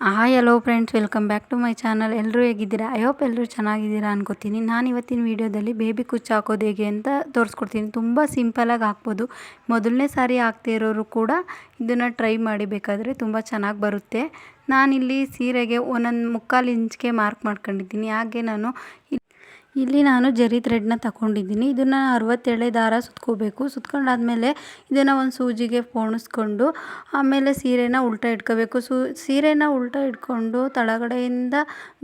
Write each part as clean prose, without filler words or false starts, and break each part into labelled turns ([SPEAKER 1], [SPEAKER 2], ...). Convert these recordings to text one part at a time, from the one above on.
[SPEAKER 1] Hi hello friends, welcome back to my channel. ಎಲ್ಲರೂ ಹೇಗಿದ್ದೀರಾ? I hope ಎಲ್ಲರೂ ಚೆನ್ನಾಗಿದ್ದೀರಾ ಅನ್ಕೋತೀನಿ. ನಾನು ಇವತ್ತಿನ ವೀಡಿಯೋದಲ್ಲಿ ಬೇಬಿ ಕುಚ್ಚು ಹಾಕೋದು ಹೇಗೆ ಅಂತ ತೋರಿಸ್ಕೊಡ್ತೀನಿ. ತುಂಬ ಸಿಂಪಲಾಗಿ ಹಾಕ್ಬೋದು. ಮೊದಲನೇ ಸಾರಿ ಹಾಕ್ತಾ ಇರೋರು ಕೂಡ ಇದನ್ನು ಟ್ರೈ ಮಾಡಿ, ಬೇಕಾದರೆ ತುಂಬ ಚೆನ್ನಾಗಿ ಬರುತ್ತೆ. ನಾನಿಲ್ಲಿ ಸೀರೆಗೆ ಒಂದೊಂದು 3/4 ಇಂಚ್ಗೆ ಮಾರ್ಕ್ ಮಾಡ್ಕೊಂಡಿದ್ದೀನಿ. ಹಾಗೆ ಇಲ್ಲಿ ನಾನು ಜರಿ ಥ್ರೆಡ್ನ ತಗೊಂಡಿದ್ದೀನಿ. ಇದನ್ನು 67 ದಾರ ಸುತ್ಕೋಬೇಕು. ಸುತ್ಕೊಂಡಾದ್ಮೇಲೆ ಇದನ್ನು ಒಂದು ಸೂಜಿಗೆ ಪೋಣಿಸ್ಕೊಂಡು ಆಮೇಲೆ ಸೀರೆನ ಉಲ್ಟಾ ಇಟ್ಕೋಬೇಕು. ಸೀರೆನ ಉಲ್ಟಾ ಇಟ್ಕೊಂಡು ತಳಗಡೆಯಿಂದ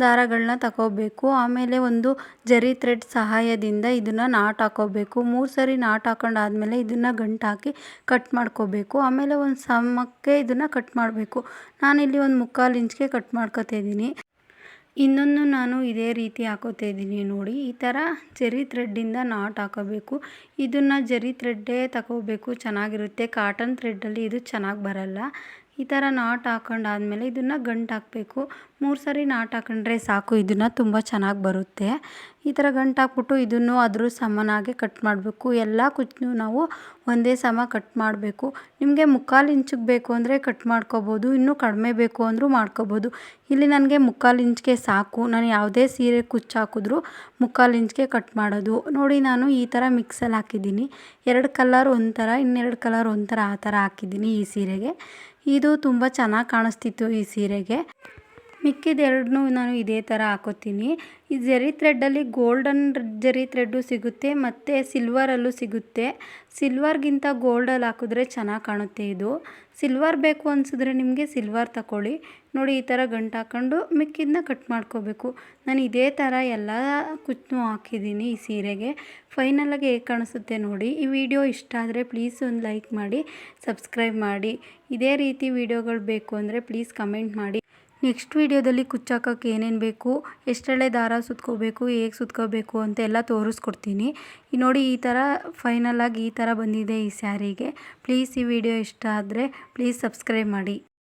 [SPEAKER 1] ದಾರಗಳನ್ನ ತಗೋಬೇಕು. ಆಮೇಲೆ ಒಂದು ಜರಿ ಥ್ರೆಡ್ ಸಹಾಯದಿಂದ ಇದನ್ನು ನಾಟ್ ಹಾಕೋಬೇಕು. 3 ಸರಿ ನಾಟ್ ಹಾಕೊಂಡಾದ್ಮೇಲೆ ಇದನ್ನು ಗಂಟು ಹಾಕಿ ಕಟ್ ಮಾಡ್ಕೋಬೇಕು. ಆಮೇಲೆ ಒಂದು ಸಮಕ್ಕೆ ಇದನ್ನು ಕಟ್ ಮಾಡಬೇಕು. ನಾನಿಲ್ಲಿ ಒಂದು 3/4 ಇಂಚ್ಗೆ ಕಟ್ ಮಾಡ್ಕೊತಾ ಇದ್ದೀನಿ. ಇನ್ನೊಂದು ನಾನು ಇದೇ ರೀತಿ ಹಾಕೋತಾ ಇದ್ದೀನಿ ನೋಡಿ. ಈ ಥರ ಜರಿ ಥ್ರೆಡ್ಡಿಂದ ನಾಟ್ ಹಾಕೋಬೇಕು. ಇದನ್ನು ಜರಿ ಥ್ರೆಡ್ಡೇ ತಗೋಬೇಕು, ಚೆನ್ನಾಗಿರುತ್ತೆ. ಕಾಟನ್ ಥ್ರೆಡ್ಡಲ್ಲಿ ಇದು ಚೆನ್ನಾಗಿ ಬರಲ್ಲ. ಈ ಥರ ನಾಟ್ ಹಾಕೊಂಡಾದ್ಮೇಲೆ ಇದನ್ನು ಗಂಟು ಹಾಕಬೇಕು. 3 ಸರಿ ನಾಟ್ ಹಾಕೊಂಡ್ರೆ ಸಾಕು, ಇದನ್ನು ತುಂಬ ಚೆನ್ನಾಗಿ ಬರುತ್ತೆ. ಈ ಥರ ಗಂಟು ಹಾಕ್ಬಿಟ್ಟು ಇದನ್ನು ಅದ್ರ ಸಮನಾಗಿ ಕಟ್ ಮಾಡಬೇಕು. ಎಲ್ಲ ಕುಚ್ಚು ನಾವು ಒಂದೇ ಸಮ ಕಟ್ ಮಾಡಬೇಕು. ನಿಮಗೆ 3/4 ಇಂಚಿಗೆ ಬೇಕು ಅಂದರೆ ಕಟ್ ಮಾಡ್ಕೋಬೋದು, ಇನ್ನೂ ಕಡಿಮೆ ಬೇಕು ಅಂದರೂ ಮಾಡ್ಕೋಬೋದು. ಇಲ್ಲಿ ನನಗೆ 3/4 ಇಂಚ್ಗೆ ಸಾಕು. ನಾನು ಯಾವುದೇ ಸೀರೆ ಕುಚ್ಚು ಹಾಕಿದ್ರೂ 3/4 ಇಂಚ್ಗೆ ಕಟ್ ಮಾಡೋದು ನೋಡಿ. ನಾನು ಈ ಥರ ಮಿಕ್ಸಲ್ಲಿ ಹಾಕಿದ್ದೀನಿ. 2 ಕಲರ್ ಒಂಥರ, ಇನ್ನೆರಡು ಕಲರ್ ಒಂಥರ, ಆ ಥರ ಹಾಕಿದ್ದೀನಿ ಈ ಸೀರೆಗೆ. ಇದು ತುಂಬ ಚೆನ್ನಾಗಿ ಕಾಣಿಸ್ತಿತ್ತು ಈ ಸೀರೆಗೆ. ಮಿಕ್ಕಿದೆರಡನ್ನೂ ನಾನು ಇದೇ ಥರ ಹಾಕೋತೀನಿ. ಈ ಜರಿ ಥ್ರೆಡ್ಡಲ್ಲಿ ಗೋಲ್ಡನ್ ಜರಿ ಥ್ರೆಡ್ಡು ಸಿಗುತ್ತೆ ಮತ್ತು ಸಿಲ್ವರಲ್ಲೂ ಸಿಗುತ್ತೆ. ಸಿಲ್ವರ್ಗಿಂತ ಗೋಲ್ಡಲ್ಲಿ ಹಾಕಿದ್ರೆ ಚೆನ್ನಾಗಿ ಕಾಣುತ್ತೆ ಇದು. ಸಿಲ್ವರ್ ಬೇಕು ಅನಿಸಿದ್ರೆ ನಿಮಗೆ ಸಿಲ್ವರ್ ತಗೊಳ್ಳಿ. ನೋಡಿ, ಈ ಥರ ಗಂಟು ಹಾಕ್ಕೊಂಡು ಮಿಕ್ಕಿದನ್ನ ಕಟ್ ಮಾಡ್ಕೋಬೇಕು. ನಾನು ಇದೇ ಥರ ಎಲ್ಲ ಕುಚ್ಚು ಹಾಕಿದ್ದೀನಿ ಈ ಸೀರೆಗೆ. ಫೈನಲಾಗಿ ಹೇಗೆ ಕಾಣಿಸುತ್ತೆ ನೋಡಿ. ಈ ವಿಡಿಯೋ ಇಷ್ಟ ಆದರೆ ಪ್ಲೀಸ್ ಒಂದು ಲೈಕ್ ಮಾಡಿ, ಸಬ್ಸ್ಕ್ರೈಬ್ ಮಾಡಿ. ಇದೇ ರೀತಿ ವಿಡಿಯೋಗಳು ಬೇಕು ಅಂದರೆ ಪ್ಲೀಸ್ ಕಮೆಂಟ್ ಮಾಡಿ. ನೆಕ್ಸ್ಟ್ ವೀಡಿಯೋದಲ್ಲಿ ಕುಚ್ಚು ಹಾಕೋಕ್ಕೆ ಏನೇನು ಬೇಕು, ಎಷ್ಟೆಳೆ ದಾರ ಸುತ್ಕೋಬೇಕು, ಹೇಗೆ ಸುತ್ಕೋಬೇಕು ಅಂತ ಎಲ್ಲ ತೋರಿಸ್ಕೊಡ್ತೀನಿ. ನೋಡಿ, ಈ ಥರ ಫೈನಲಾಗಿ ಈ ಥರ ಬಂದಿದೆ ಈ ಸ್ಯಾರಿಗೆ. ಪ್ಲೀಸ್ ಈ ವಿಡಿಯೋ ಇಷ್ಟ ಆದರೆ ಪ್ಲೀಸ್ ಸಬ್ಸ್ಕ್ರೈಬ್ ಮಾಡಿ.